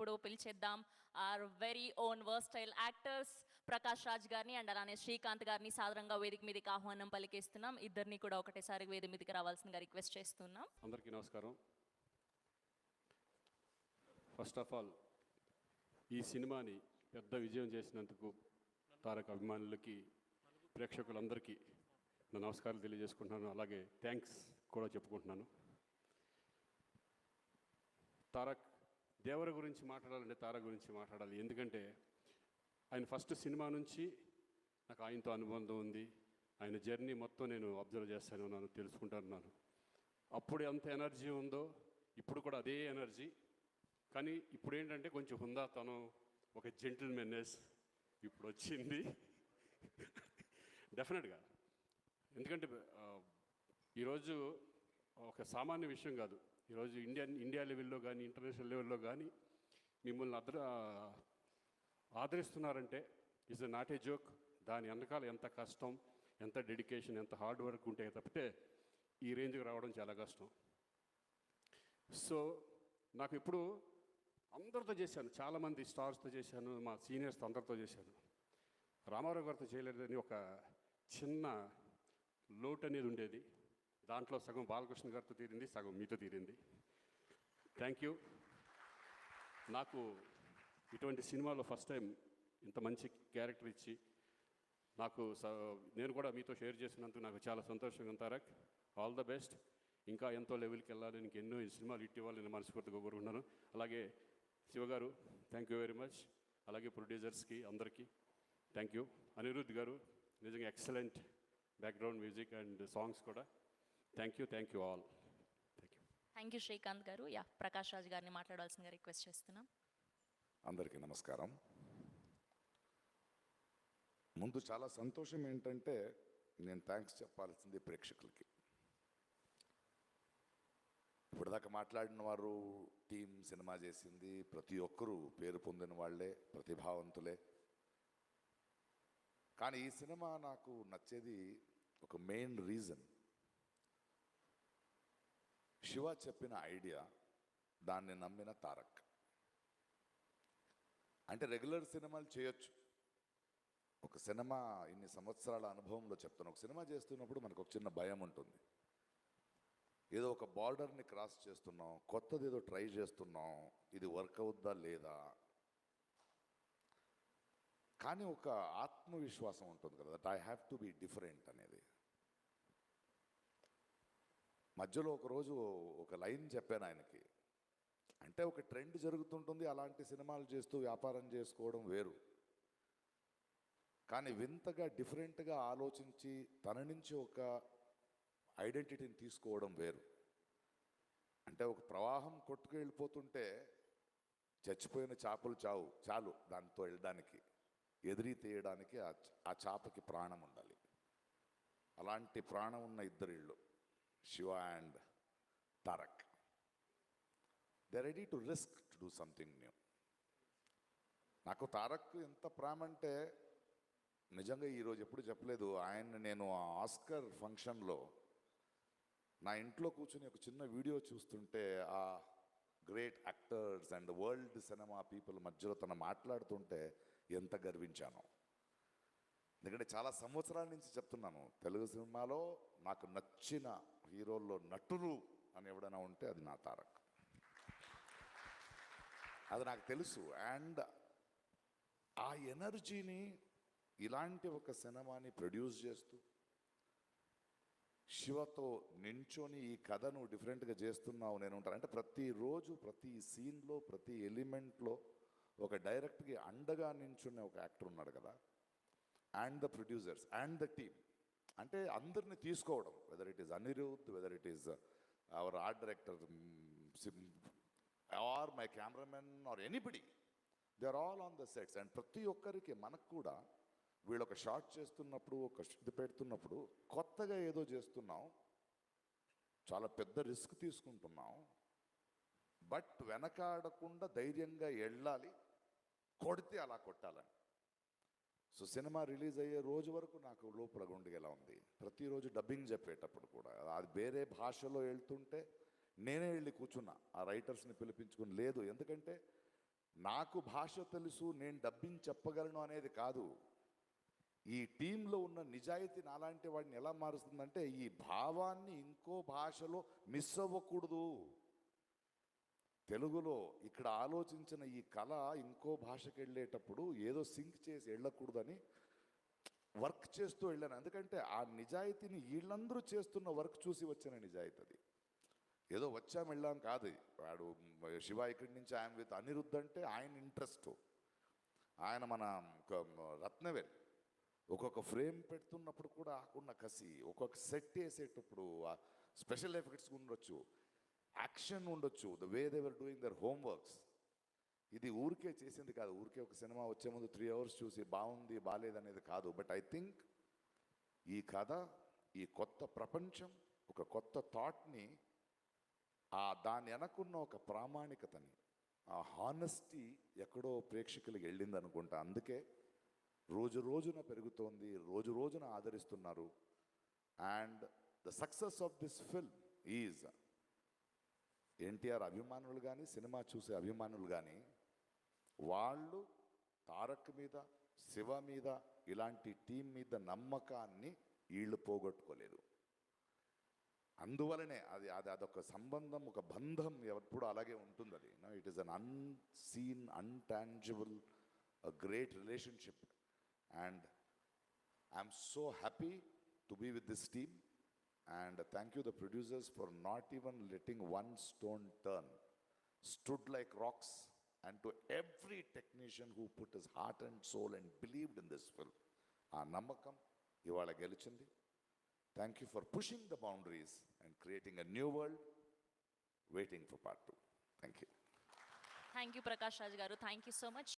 ఇప్పుడు పిలిచేద్దాం our very own versatile actors Prakash Raj గారిని అండ్ అలానే శ్రీకాంత్ గారిని సాదరంగా వేదిక మీదకి ఆహ్వానం పలికిస్తున్నాం. ఇద్దరిని కూడా ఒకటేసారి వేదిక మీదకి రావాల్సిందిగా రిక్వెస్ట్ చేస్తున్నాం. అందరికీ నమస్కారం. ఫస్ట్ ఆఫ్ ఆల్ ఈ సినిమాని పెద్ద విజయం చేసినందుకు తారక్ అభిమానులకి, ప్రేక్షకులందరికీ నా నమస్కారాలు తెలియజేసుకుంటున్నాను. అలాగే థ్యాంక్స్ కూడా చెప్పుకుంటున్నాను. తారక్ దేవర గురించి మాట్లాడాలంటే తారక్ గురించి మాట్లాడాలి. ఎందుకంటే ఆయన ఫస్ట్ సినిమా నుంచి నాకు ఆయనతో అనుబంధం ఉంది. ఆయన జర్నీ మొత్తం నేను అబ్జర్వ్ చేస్తాను, ఉన్నాను, తెలుసుకుంటున్నాను. అప్పుడు ఎంత ఎనర్జీ ఉందో ఇప్పుడు కూడా అదే ఎనర్జీ. కానీ ఇప్పుడు ఏంటంటే కొంచెం హుందాతనం, ఒక జెంటిల్మెన్నెస్ ఇప్పుడు వచ్చింది డెఫినెట్గా. ఎందుకంటే ఈరోజు ఒక సామాన్య విషయం కాదు. ఈరోజు ఇండియా లెవెల్లో కానీ ఇంటర్నేషనల్ లెవెల్లో కానీ మిమ్మల్ని ఆదరిస్తున్నారంటే ఇస్ నాట్ ఏ జోక్. దాని వెనకాల ఎంత కష్టం, ఎంత డెడికేషన్, ఎంత హార్డ్ వర్క్ ఉంటే తప్పితే ఈ రేంజ్కి రావడం చాలా కష్టం. సో నాకు ఇప్పుడు అందరితో చేశాను, చాలామంది స్టార్స్తో చేశాను, మా సీనియర్స్తో అందరితో చేశాను. రామారావు గారితో చేయలేదని ఒక చిన్న లోటు అనేది ఉండేది. దాంట్లో సగం బాలకృష్ణ గారితో తీరింది, సగం మీతో తీరింది. Thank you. నాకు ఇటువంటి సినిమాలో ఫస్ట్ టైం ఇంత మంచి క్యారెక్టర్ ఇచ్చి నేను కూడా మీతో షేర్ చేసినందుకు నాకు చాలా సంతోషంగా. Tarak, all the best. ఇంకా ఎంతో లెవెల్కి వెళ్ళాలి, ఇంక ఎన్నో సినిమాలు హిట్ ఇవ్వాలి నేను మనస్ఫూర్తిగా కోరుకుంటున్నాను. అలాగే శివగారు థ్యాంక్ యూ వెరీ మచ్. అలాగే ప్రొడ్యూసర్స్కి అందరికీ థ్యాంక్ యూ. అనిరుద్ధ్ గారు నిజంగా excellent background music and songs కూడా. Thank you all. Thank you Srikanth గారు. ప్రకాష్ రాజ్ గారిని మాట్లాడాల్సిందిగా రిక్వెస్ట్ చేస్తున్నాం. అందరికీ నమస్కారం. ముందు చాలా సంతోషం ఏంటంటే నేను థ్యాంక్స్ చెప్పాల్సింది ప్రేక్షకులకి. ఇప్పటిదాకా మాట్లాడిన వారు, టీం సినిమా చేసింది, ప్రతి ఒక్కరూ పేరు పొందిన వాళ్ళే, ప్రతిభావంతులే. కానీ ఈ సినిమా నాకు నచ్చేది ఒక మెయిన్ రీజన్, శివ చెప్పిన ఐడియా, దాన్ని నమ్మిన తారక్. అంటే రెగ్యులర్ సినిమాలు చేయొచ్చు. ఒక సినిమా ఇన్ని సంవత్సరాల అనుభవంలో చెప్తాను, ఒక సినిమా చేస్తున్నప్పుడు మనకు ఒక చిన్న భయం ఉంటుంది. ఏదో ఒక బార్డర్ని క్రాస్ చేస్తున్నాం, కొత్తది ఏదో ట్రై చేస్తున్నాం, ఇది వర్క్ అవుద్దా లేదా. కానీ ఒక ఆత్మవిశ్వాసం ఉంటుంది కదా, that I have to be different అనేది. మధ్యలో ఒకరోజు ఒక లైన్ చెప్పాను ఆయనకి. అంటే ఒక ట్రెండ్ జరుగుతుంటుంది, అలాంటి సినిమాలు చేస్తూ వ్యాపారం చేసుకోవడం వేరు. కానీ వింతగా డిఫరెంట్గా ఆలోచించి తన నుంచి ఒక ఐడెంటిటీని తీసుకోవడం వేరు. అంటే ఒక ప్రవాహం కొట్టుకు వెళ్ళిపోతుంటే చచ్చిపోయిన చేపలు చాలు దాంతో వెళ్ళడానికి, ఎదిరి తీయడానికి ఆ చేపకి ప్రాణం ఉండాలి. అలాంటి ప్రాణం ఉన్న ఇద్దరిళ్ళు, Siva and Tarak. They are ready to risk to do something new. నాకు తారక్ ఎంత ప్రేమ అంటే నిజంగా ఈరోజు ఎప్పుడు చెప్పలేదు. ఆయన నేను ఆస్కర్ ఫంక్షన్లో నా ఇంట్లో కూర్చొని ఒక చిన్న వీడియో చూస్తుంటే ఆ great actors and world cinema people మధ్యలో తను మాట్లాడుతుంటే ఎంత గర్వించాను. ఎందుకంటే చాలా సంవత్సరాల నుంచి చెప్తున్నాను, తెలుగు సినిమాలో నాకు నచ్చిన హీరోల్లో నటులు అని ఎవడైనా ఉంటే అది నా తారక్. అది నాకు తెలుసు. అండ్ ఆ ఎనర్జీని ఇలాంటి ఒక సినిమాని ప్రొడ్యూస్ చేస్తూ శివతో నించొని ఈ కథను డిఫరెంట్గా చేస్తున్నావు నేను ఉంటాను. అంటే ప్రతిరోజు ప్రతి సీన్లో ప్రతి ఎలిమెంట్లో ఒక డైరెక్ట్కి అండగా నించున్న ఒక యాక్టర్ ఉన్నాడు కదా. And the producers and the team, అంటే అందరిని తీసుకోవడం, whether it is Anirudh, whether it is our art director or my cameraman or anybody, they are all on the sets. And ప్రతి ఒక్కరికి మనకు కూడా వీళ్ళు ఒక షాట్ చేస్తున్నప్పుడు, ఒక ఇది పెడుతున్నప్పుడు కొత్తగా ఏదో చేస్తున్నాం, చాలా పెద్ద రిస్క్ తీసుకుంటున్నాం, బట్ వెనకాడకుండా ధైర్యంగా వెళ్ళాలి, కొడితే అలా కొట్టాలని. సో సినిమా రిలీజ్ అయ్యే రోజు వరకు నాకు లోపల గుండెగా ఉంది. ప్రతిరోజు డబ్బింగ్ చెప్పేటప్పుడు కూడా అది వేరే భాషలో వెళ్తుంటే నేనే వెళ్ళి కూర్చున్నా, ఆ రైటర్స్ని పిలిపించుకుని. లేదు, ఎందుకంటే నాకు భాష తెలుసు, నేను డబ్బింగ్ చెప్పగలను అనేది కాదు. ఈ టీంలో ఉన్న నిజాయితీ నాలాంటి వాడిని ఎలా మారుస్తుందంటే, ఈ భావాన్ని ఇంకో భాషలో మిస్ అవ్వకూడదు. తెలుగులో ఇక్కడ ఆలోచించిన ఈ కళ ఇంకో భాషకి వెళ్ళేటప్పుడు ఏదో సింక్ చేసి వెళ్ళకూడదని వర్క్ చేస్తూ వెళ్ళాను. ఎందుకంటే ఆ నిజాయితీని వీళ్ళందరూ చేస్తున్న వర్క్ చూసి వచ్చిన నిజాయితీ అది. ఏదో వచ్చాం వెళ్ళాం కాదు. వాడు శివ ఇక్కడి నుంచి ఆయన విత్ అనిరుద్ధ్ అంటే ఆయన ఇంట్రెస్ట్, ఆయన మన రత్నవేల్ ఒక్కొక్క ఫ్రేమ్ పెడుతున్నప్పుడు కూడా ఆకున్న కసి, ఒక్కొక్క సెట్ వేసేటప్పుడు స్పెషల్ ఎఫెక్ట్స్ ఉండొచ్చు, యాక్షన్ ఉండొచ్చు, the way they were doing their homeworks. ఇది ఊరికే చేసింది కాదు. ఊరికే ఒక సినిమా వచ్చే ముందు 3 hours చూసి బాగుంది బాగాలేదనేది కాదు. బట్ ఐ థింక్ ఈ కథ, ఈ కొత్త ప్రపంచం, ఒక కొత్త థాట్ని, దాని వెనకున్న ఒక ప్రామాణికతని, ఆ హానెస్టీ ఎక్కడో ప్రేక్షకులకు వెళ్ళింది అనుకుంటా. అందుకే రోజు రోజున పెరుగుతోంది, రోజు రోజున ఆదరిస్తున్నారు. And the success of this film is NTR అభిమానులు కానీ, సినిమా చూసే అభిమానులు కానీ, వాళ్ళు తారక్ మీద, శివ మీద, ఇలాంటి టీం మీద నమ్మకాన్ని వీళ్ళు పోగొట్టుకోలేదు. అందువలనే అదొక సంబంధం, ఒక బంధం ఎప్పుడు అలాగే ఉంటుంది. అది it is an unseen, intangible, great relationship. And I'm so happy to be with this team. And thank you the producers for not even letting one stone turn. Stood like rocks. And to every technician who put his heart and soul and believed in this film, aa namakam ivala gelichindi. Thank you for pushing the boundaries and creating a new world, waiting for part 2. Thank you. Thank you Prakash Raj గారు, thank you so much.